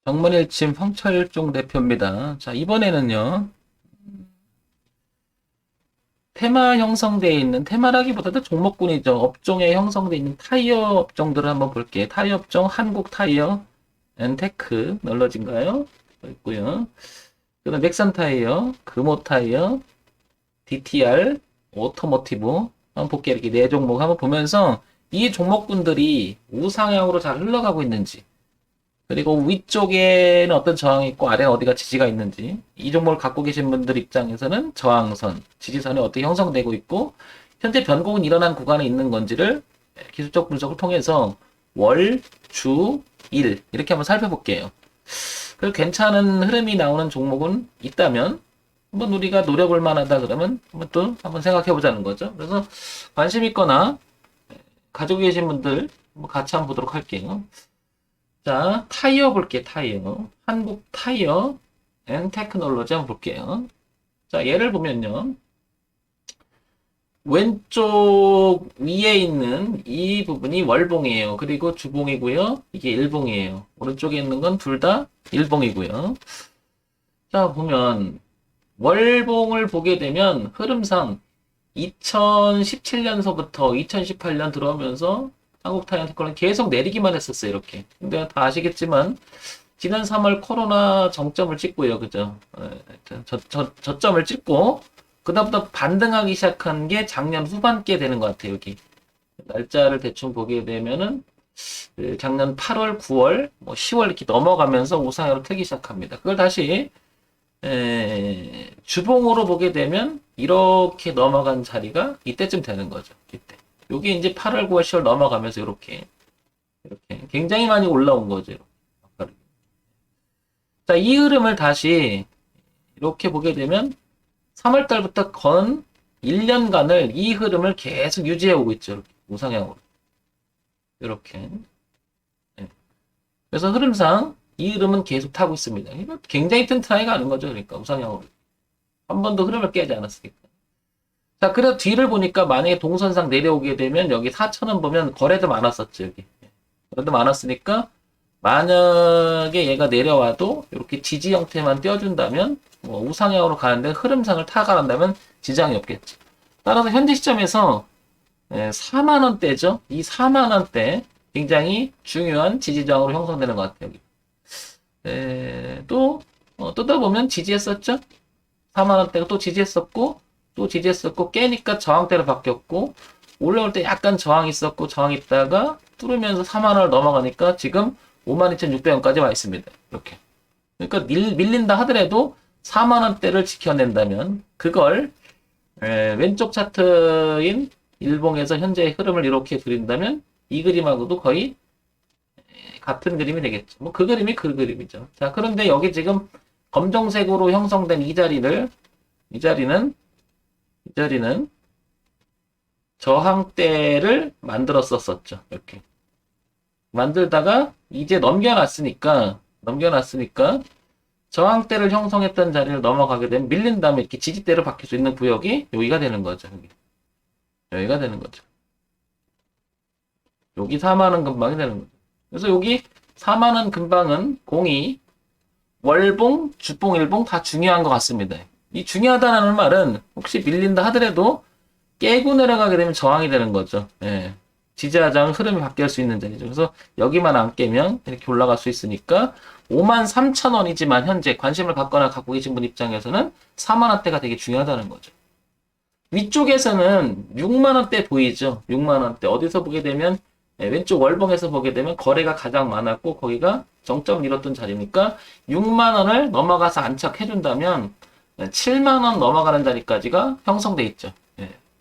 정문일침 황철종 대표입니다. 자, 이번에는요, 테마 형성되어 있는, 테마라기보다도 종목군이죠. 업종에 형성되어 있는 타이어 업종들을 한번 볼게요. 타이어 업종, 한국 타이어, 엔테크, 널러진가요? 있고요. 그 다음 넥산 타이어, 금호 타이어, DTR, 오토모티브, 한번 볼게요. 이렇게 네 종목 한번 보면서 이 종목군들이 우상향으로 잘 흘러가고 있는지, 그리고 위쪽에는 어떤 저항이 있고 아래는 어디가 지지가 있는지, 이 종목을 갖고 계신 분들 입장에서는 저항선, 지지선이 어떻게 형성되고 있고 현재 변곡은 일어난 구간에 있는 건지를 기술적 분석을 통해서 월, 주, 일 이렇게 한번 살펴볼게요. 그리고 괜찮은 흐름이 나오는 종목은 있다면 한번 우리가 노려볼 만하다 그러면 한번 생각해 보자는 거죠. 그래서 관심 있거나 가지고 계신 분들 같이 한번 보도록 할게요. 자, 타이어 볼게요. 타이어. 한국 타이어 앤 테크놀로지 한번 볼게요. 자, 예를 보면요. 왼쪽 위에 있는 이 부분이 월봉이에요. 그리고 주봉이고요. 이게 일봉이에요. 오른쪽에 있는 건 둘 다 일봉이고요. 자, 보면 월봉을 보게 되면 흐름상 2017년서부터 2018년 들어오면서 한국 타이어 테크는 계속 내리기만 했었어요. 이렇게. 근데 다 아시겠지만 지난 3월 코로나 정점을 찍고요. 그죠? 저점을 찍고 그다음부터 반등하기 시작한 게 작년 후반기에 되는 것 같아요. 여기 날짜를 대충 보게 되면은 작년 8월, 9월, 10월 이렇게 넘어가면서 우상향으로 틀기 시작합니다. 그걸 다시 주봉으로 보게 되면 이렇게 넘어간 자리가 이때쯤 되는 거죠. 이때. 요게 이제 8월, 9월, 10월 넘어가면서 이렇게 굉장히 많이 올라온 거죠. 자, 이 흐름을 다시 이렇게 보게 되면 3월 달부터 건 1년간을 이 흐름을 계속 유지해 오고 있죠. 이렇게 우상향으로. 이렇게. 네. 그래서 흐름상 이 흐름은 계속 타고 있습니다. 이거 굉장히 튼튼하게 가는 거죠. 그러니까 우상향으로. 한 번도 흐름을 깨지 않았으니까. 자, 그래서 뒤를 보니까 만약에 동선상 내려오게 되면 여기 4,000원 보면 거래도 많았었죠. 여기. 거래도 많았으니까 만약에 얘가 내려와도 이렇게 지지 형태만 띄워준다면 우상향으로 가는데 흐름상을 타가란다면 지장이 없겠죠. 따라서 현재 시점에서 4만원대죠. 이 4만원대 굉장히 중요한 지지저항으로 형성되는 것 같아요. 또 뜯어보면 지지했었죠. 4만원대가 또 지지했었고 또 지지했었고 깨니까 저항대로 바뀌었고 올라올 때 약간 저항이 있었고 저항이 있다가 뚫으면서 4만원을 넘어가니까 지금 52,600원까지 와 있습니다. 이렇게. 그러니까 밀린다 하더라도 4만원대를 지켜낸다면 그걸 왼쪽 차트인 일봉에서 현재의 흐름을 이렇게 그린다면 이 그림하고도 거의 같은 그림이 되겠죠. 뭐 그 그림이 그 그림이죠. 자, 그런데 여기 지금 검정색으로 형성된 이 자리는 저항대를 만들었었죠. 이렇게. 만들다가 이제 넘겨놨으니까 저항대를 형성했던 자리를 넘어가게 되면 밀린 다음에 이렇게 지지대로 바뀔 수 있는 구역이 여기가 되는 거죠. 여기가 되는 거죠. 여기 4만원 근방이 되는 거죠. 그래서 여기 4만원 근방은 공이 월봉, 주봉, 일봉 다 중요한 것 같습니다. 이 중요하다는 말은 혹시 밀린다 하더라도 깨고 내려가게 되면 저항이 되는 거죠. 예. 지지하장 흐름이 바뀔 수 있는 자리죠. 그래서 여기만 안 깨면 이렇게 올라갈 수 있으니까 53,000원이지만 현재 관심을 갖거나 갖고 계신 분 입장에서는 4만원대가 되게 중요하다는 거죠. 위쪽에서는 6만원대 보이죠. 6만원대. 어디서 보게 되면 왼쪽 월봉에서 보게 되면 거래가 가장 많았고 거기가 정점을 이뤘던 자리니까 6만원을 넘어가서 안착해준다면 7만원 넘어가는 자리까지가 형성돼 있죠.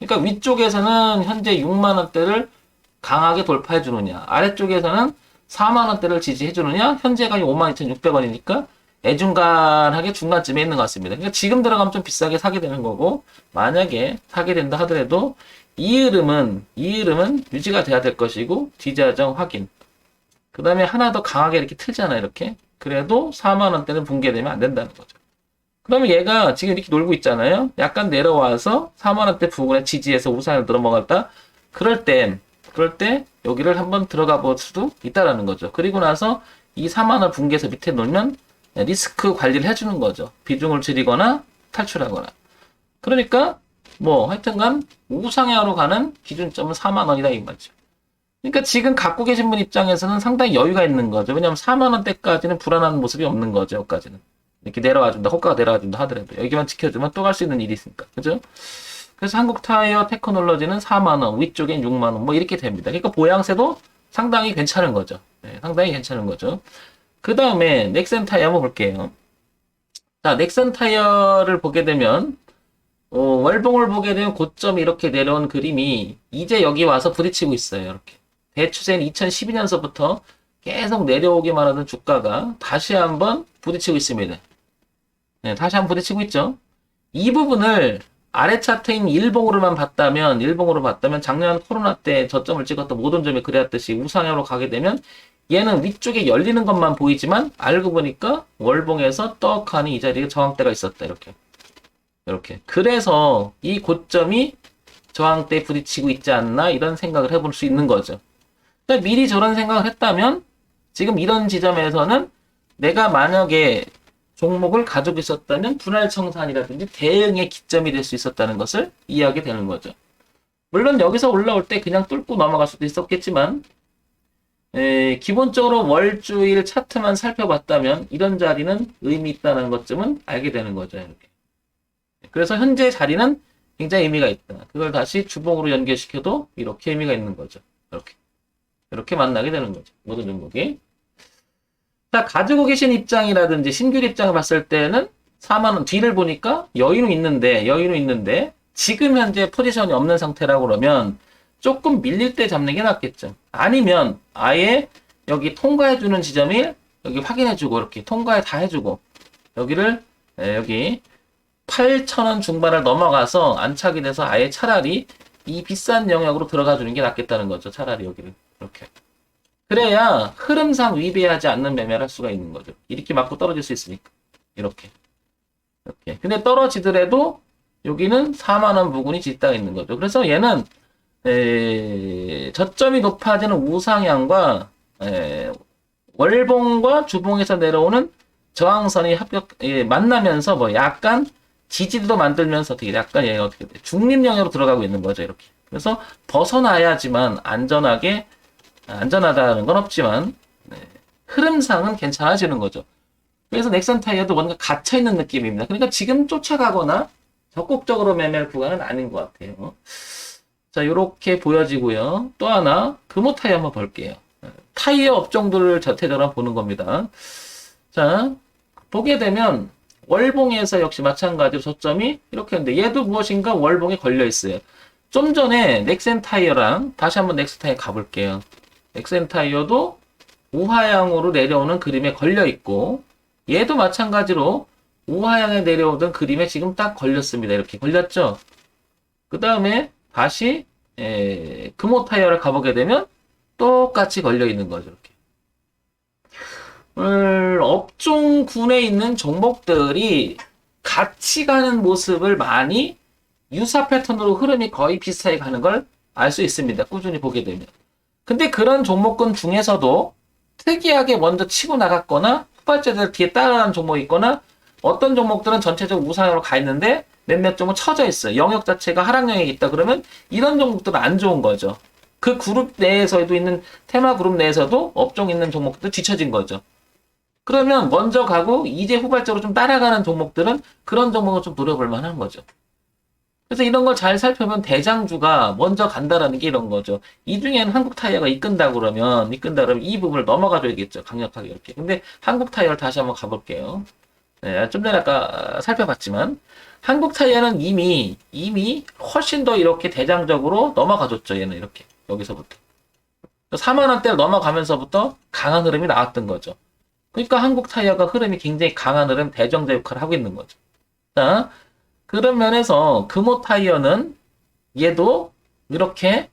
그러니까 위쪽에서는 현재 6만원대를 강하게 돌파해 주느냐, 아래쪽에서는 4만원대를 지지해 주느냐, 현재가 52,600원이니까 애중간하게 중간쯤에 있는 것 같습니다. 그러니까 지금 들어가면 좀 비싸게 사게 되는 거고, 만약에 사게 된다 하더라도 이 흐름은 유지가 돼야 될 것이고, 지지하정 확인. 그 다음에 하나 더 강하게 이렇게 틀잖아요, 이렇게. 그래도 4만원대는 붕괴되면 안 된다는 거죠. 그러면 얘가 지금 이렇게 놀고 있잖아요. 약간 내려와서 4만원대 부근에 지지해서 우상을 넘어갔다. 그럴 때 여기를 한번 들어가 볼 수도 있다라는 거죠. 그리고 나서 이 4만원 분기에서 밑에 놓으면 리스크 관리를 해주는 거죠. 비중을 줄이거나 탈출하거나. 그러니까 뭐 하여튼간 우상향으로 가는 기준점은 4만원이다 이 말이죠. 그러니까 지금 갖고 계신 분 입장에서는 상당히 여유가 있는 거죠. 왜냐하면 4만원대까지는 불안한 모습이 없는 거죠. 여기까지는. 이렇게 내려와준다. 호가가 내려와준다 하더라도 여기만 지켜주면 또 갈 수 있는 일이 있으니까. 그죠? 그래서 한국타이어 테크놀로지는 4만원, 위쪽엔 6만원 뭐 이렇게 됩니다. 그러니까 보양세도 상당히 괜찮은 거죠. 네, 상당히 괜찮은 거죠. 그 다음에 넥센 타이어 한번 볼게요. 자, 넥센 타이어를 보게 되면 월봉을 보게 되면 고점이 이렇게 내려온 그림이 이제 여기 와서 부딪히고 있어요. 이렇게. 대추세는 2012년서부터 계속 내려오기만 하던 주가가 다시 한번 부딪히고 있습니다. 네, 다시 한번 부딪히고 있죠. 이 부분을 아래 차트인 일봉으로 봤다면 작년 코로나 때 저점을 찍었던 모든 점이 그랬듯이 우상향으로 가게 되면 얘는 위쪽에 열리는 것만 보이지만 알고 보니까 월봉에서 떡하니 이 자리에 저항대가 있었다. 이렇게. 이렇게. 그래서 이 고점이 저항대에 부딪히고 있지 않나 이런 생각을 해볼 수 있는 거죠. 그러니까 미리 저런 생각을 했다면 지금 이런 지점에서는 내가 만약에 종목을 가지고 있었다면 분할 청산이라든지 대응의 기점이 될 수 있었다는 것을 이해하게 되는 거죠. 물론 여기서 올라올 때 그냥 뚫고 넘어갈 수도 있었겠지만 기본적으로 월주일 차트만 살펴봤다면 이런 자리는 의미 있다는 것쯤은 알게 되는 거죠. 이렇게. 그래서 현재 자리는 굉장히 의미가 있다. 그걸 다시 주봉으로 연결시켜도 이렇게 의미가 있는 거죠. 이렇게 만나게 되는 거죠. 모든 종목이. 자, 가지고 계신 입장이라든지 신규 입장을 봤을 때는 4만원 뒤를 보니까 여유는 있는데 지금 현재 포지션이 없는 상태라고 그러면 조금 밀릴 때 잡는 게 낫겠죠. 아니면 아예 여기 통과해주는 지점이 여기 확인해주고 이렇게 통과에 다 해주고 여기를 여기 8,000원 중반을 넘어가서 안착이 돼서 아예 차라리 이 비싼 영역으로 들어가 주는 게 낫겠다는 거죠. 차라리 여기를 이렇게. 그래야 흐름상 위배하지 않는 매매를 할 수가 있는 거죠. 이렇게 맞고 떨어질 수 있으니까. 이렇게. 근데 떨어지더라도 여기는 4만원 부근이 짓다가 있는 거죠. 그래서 얘는 저점이 높아지는 우상향과 월봉과 주봉에서 내려오는 저항선이 만나면서 뭐 약간 지지도 만들면서 어떻게 약간 얘가 어떻게 돼? 중립 영역으로 들어가고 있는 거죠. 이렇게. 그래서 벗어나야지만 안전하다는 건 없지만 흐름상은 괜찮아지는 거죠. 그래서 넥센 타이어도 뭔가 갇혀있는 느낌입니다. 그러니까 지금 쫓아가거나 적극적으로 매매할 구간은 아닌 것 같아요. 자, 요렇게 보여지고요. 또 하나 금호 타이어 한번 볼게요. 타이어 업종들을 전체적으로 보는 겁니다. 자, 보게 되면 월봉에서 역시 마찬가지로 저점이 이렇게 있는데 얘도 무엇인가 월봉에 걸려 있어요. 좀 전에 넥센 타이어랑 다시 한번 넥센 타이어 가볼게요. 넥센 타이어도 우하향으로 내려오는 그림에 걸려 있고 얘도 마찬가지로 우하향에 내려오던 그림에 지금 딱 걸렸습니다. 이렇게 걸렸죠. 그 다음에 다시 금호 타이어를 가보게 되면 똑같이 걸려 있는 거죠. 이렇게. 업종군에 있는 종목들이 같이 가는 모습을 많이 유사 패턴으로 흐름이 거의 비슷하게 가는 걸 알 수 있습니다. 꾸준히 보게 되면. 근데 그런 종목군 중에서도 특이하게 먼저 치고 나갔거나 후발주들 뒤에 따라가는 종목이 있거나 어떤 종목들은 전체적으로 우상향으로 가 있는데 몇몇 종목은 처져 있어요. 영역 자체가 하락 영역이 있다 그러면 이런 종목들은 안 좋은 거죠. 그 그룹 내에서도 있는 테마 그룹 내에서도 업종 있는 종목들 뒤처진 거죠. 그러면 먼저 가고 이제 후발적으로 좀 따라가는 종목들은 그런 종목을 좀 노려볼 만한 거죠. 그래서 이런 걸 잘 살펴보면 대장주가 먼저 간다라는 게 이런 거죠. 이 중에는 한국 타이어가 이끈다 그러면 이 부분을 넘어가 줘야겠죠. 강력하게 이렇게. 근데 한국 타이어를 다시 한번 가볼게요. 네, 좀 전에 아까 살펴봤지만 한국 타이어는 이미 훨씬 더 이렇게 대장적으로 넘어가 줬죠. 얘는 이렇게. 여기서부터. 4만원대를 넘어가면서부터 강한 흐름이 나왔던 거죠. 그러니까 한국 타이어가 흐름이 굉장히 강한 흐름, 대정자 역할을 하고 있는 거죠. 자, 그런 면에서 금호 타이어는 얘도 이렇게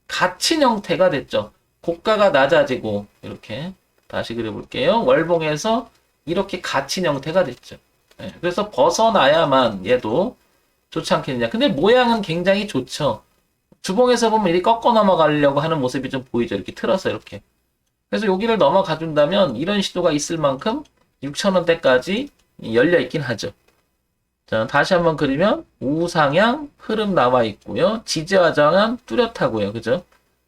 갇힌 형태가 됐죠. 고가가 낮아지고 이렇게 다시 그려볼게요. 월봉에서 이렇게 갇힌 형태가 됐죠. 네, 그래서 벗어나야만 얘도 좋지 않겠느냐. 근데 모양은 굉장히 좋죠. 주봉에서 보면 이렇게 꺾어 넘어가려고 하는 모습이 좀 보이죠. 이렇게 틀어서 이렇게. 그래서 여기를 넘어가 준다면 이런 시도가 있을 만큼 6,000원대까지 열려 있긴 하죠. 자, 다시 한번 그리면 우상향 흐름 나와 있고요. 지지와 저항은 뚜렷하고요. 그죠?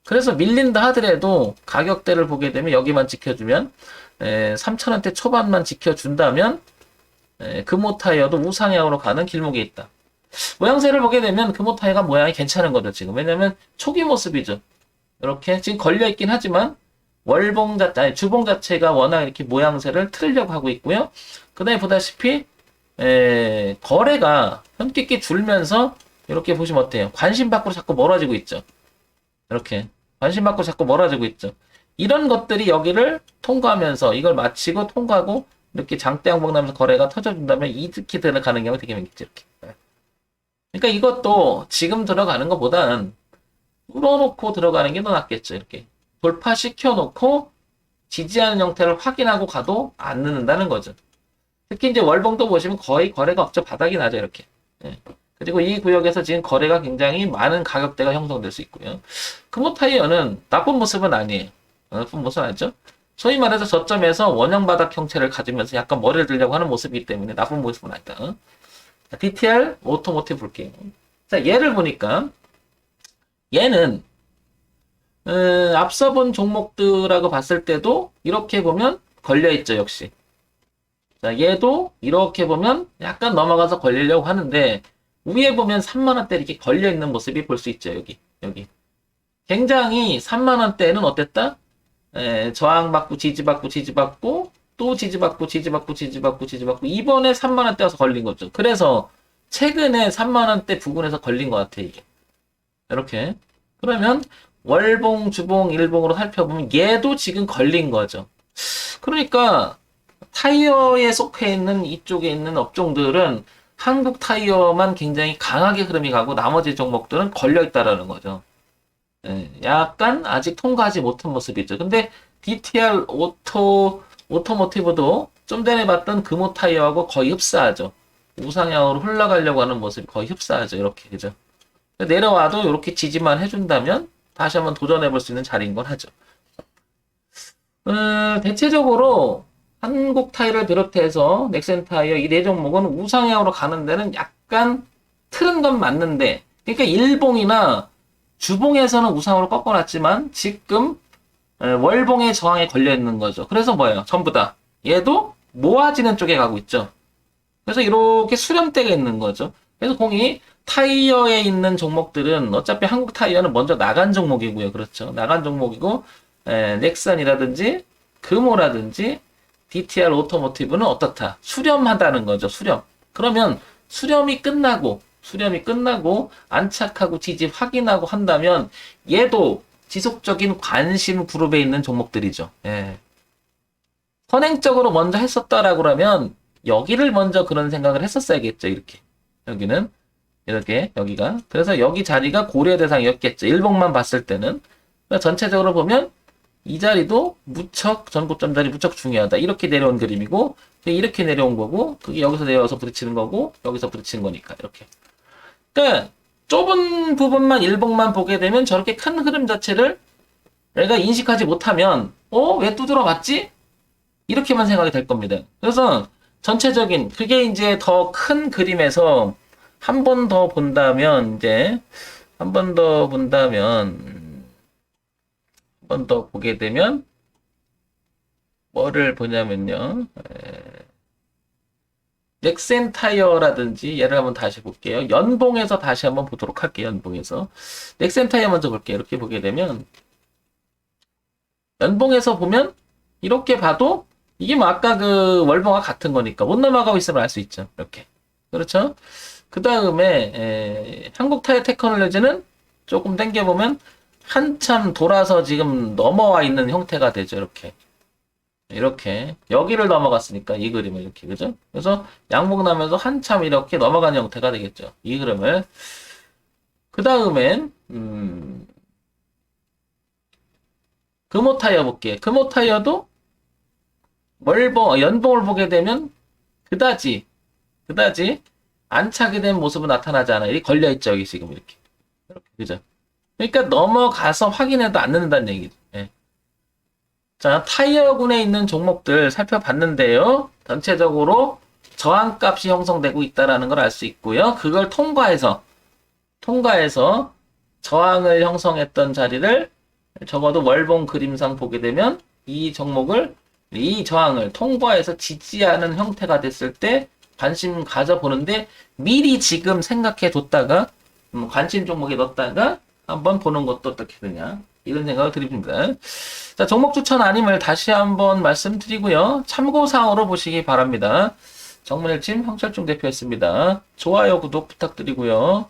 그래서 밀린다 하더라도 가격대를 보게 되면 여기만 지켜주면 3,000원대 초반만 지켜준다면 금호타이어도 우상향으로 가는 길목에 있다. 모양새를 보게 되면 금호타이어가 모양이 괜찮은 거죠. 지금. 왜냐면 초기 모습이죠. 이렇게 지금 걸려있긴 하지만 주봉 자체가 워낙 이렇게 모양새를 틀으려고 하고 있고요. 그 다음에 보다시피 거래가 현격히 줄면서 이렇게 보시면 어때요? 관심 밖으로 자꾸 멀어지고 있죠. 이렇게 관심 밖으로 자꾸 멀어지고 있죠. 이런 것들이 여기를 통과하면서 이걸 마치고 통과하고 이렇게 장대 양봉 나면서 거래가 터져준다면 이득이 들어가는 경우가 되게 많겠죠. 이렇게. 그러니까 이것도 지금 들어가는 것보다는 뚫어놓고 들어가는 게 더 낫겠죠. 이렇게 돌파시켜놓고 지지하는 형태를 확인하고 가도 안 늦는다는 거죠. 특히 이제 월봉도 보시면 거의 거래가 없죠. 바닥이 나죠. 이렇게. 그리고 이 구역에서 지금 거래가 굉장히 많은 가격대가 형성될 수 있고요. 금호타이어는 나쁜 모습은 아니에요. 나쁜 모습은 아니죠. 소위 말해서 저점에서 원형 바닥 형태를 가지면서 약간 머리를 들려고 하는 모습이기 때문에 나쁜 모습은 아니다. DTR 오토모티브 볼게요. 자, 얘를 보니까 얘는 앞서 본 종목들하고 봤을 때도 이렇게 보면 걸려있죠. 역시. 자, 얘도 이렇게 보면 약간 넘어가서 걸리려고 하는데 위에 보면 3만원대 이렇게 걸려있는 모습이 볼 수 있죠. 여기. 굉장히 3만원대는 어땠다? 저항받고 지지받고 또 지지받고 이번에 3만원대 와서 걸린 거죠. 그래서 최근에 3만원대 부근에서 걸린 것 같아 이게. 이렇게. 그러면 월봉, 주봉, 일봉으로 살펴보면 얘도 지금 걸린 거죠. 그러니까 타이어에 속해 있는 이쪽에 있는 업종들은 한국 타이어만 굉장히 강하게 흐름이 가고 나머지 종목들은 걸려 있다라는 거죠. 약간 아직 통과하지 못한 모습이죠. 근데 DTR 오토모티브도 좀 전에 봤던 금호 타이어하고 거의 흡사하죠. 우상향으로 흘러가려고 하는 모습이 거의 흡사하죠. 이렇게 그죠. 내려와도 이렇게 지지만 해준다면 다시 한번 도전해 볼 수 있는 자리인 건 하죠. 대체적으로 한국 타이어를 비롯해서 넥센 타이어 이 네 종목은 우상향으로 가는 데는 약간 틀은 건 맞는데, 그러니까 일봉이나 주봉에서는 우상으로 꺾어놨지만 지금 월봉의 저항에 걸려 있는 거죠. 그래서 뭐예요? 전부 다 얘도 모아지는 쪽에 가고 있죠. 그래서 이렇게 수렴대가 있는 거죠. 그래서 공이 타이어에 있는 종목들은 어차피 한국 타이어는 먼저 나간 종목이고요. 그렇죠. 나간 종목이고 넥슨이라든지 금호라든지 DTR 오토모티브는 어떻다? 수렴하다는 거죠. 수렴. 그러면 수렴이 끝나고 안착하고 지지 확인하고 한다면 얘도 지속적인 관심 그룹에 있는 종목들이죠. 선행적으로 먼저 했었다라고 그러면 여기를 먼저 그런 생각을 했었어야겠죠. 이렇게. 여기는 이렇게 여기가. 그래서 여기 자리가 고려 대상이었겠죠. 일봉만 봤을 때는. 전체적으로 보면 이 자리도 무척 전고점 자리 무척 중요하다. 이렇게 내려온 그림이고 이렇게 내려온 거고 그게 여기서 내려와서 부딪히는 거고 여기서 부딪히는 거니까 이렇게. 그러니까 좁은 부분만 일봉만 보게 되면 저렇게 큰 흐름 자체를 내가 인식하지 못하면 왜 두드러 맞지? 이렇게만 생각이 될 겁니다. 그래서 전체적인 그게 이제 더 큰 그림에서 한 번 더 본다면 한 번 더 보게 되면 뭐를 보냐면요. 넥센 타이어라든지 얘를 한번 다시 볼게요. 연봉에서 다시 한번 보도록 할게요. 연봉에서 넥센 타이어 먼저 볼게요. 이렇게 보게 되면 연봉에서 보면 이렇게 봐도 이게 뭐 아까 그 월봉과 같은 거니까 못 넘어가고 있으면 알 수 있죠. 이렇게. 그렇죠? 그 다음에 한국 타이어 테크놀로지는 조금 당겨보면 한참 돌아서 지금 넘어와 있는 형태가 되죠. 이렇게 여기를 넘어갔으니까 이 그림을 이렇게 그죠? 그래서 양봉 나면서 한참 이렇게 넘어가는 형태가 되겠죠. 이 그림을. 그 다음엔 금호 타이어 볼게요. 금호 타이어도 연봉을 보게 되면 그다지 안착이 된 모습은 나타나지 않아요. 이 걸려 있죠. 여기 지금 이렇게 그죠? 그러니까 넘어가서 확인해도 안 늦는다는 얘기죠. 자, 타이어군에 있는 종목들 살펴봤는데요. 전체적으로 저항값이 형성되고 있다는 걸 알 수 있고요. 그걸 통과해서 저항을 형성했던 자리를 적어도 월봉 그림상 보게 되면 이 저항을 통과해서 지지하는 형태가 됐을 때 관심 가져보는데 미리 지금 생각해 뒀다가 관심 종목에 넣었다가 한번 보는 것도 어떻게 되냐 이런 생각을 드립니다. 자, 종목 추천 아님을 다시 한번 말씀드리고요. 참고사항으로 보시기 바랍니다. 정문일침 황철중 대표였습니다. 좋아요, 구독 부탁드리고요.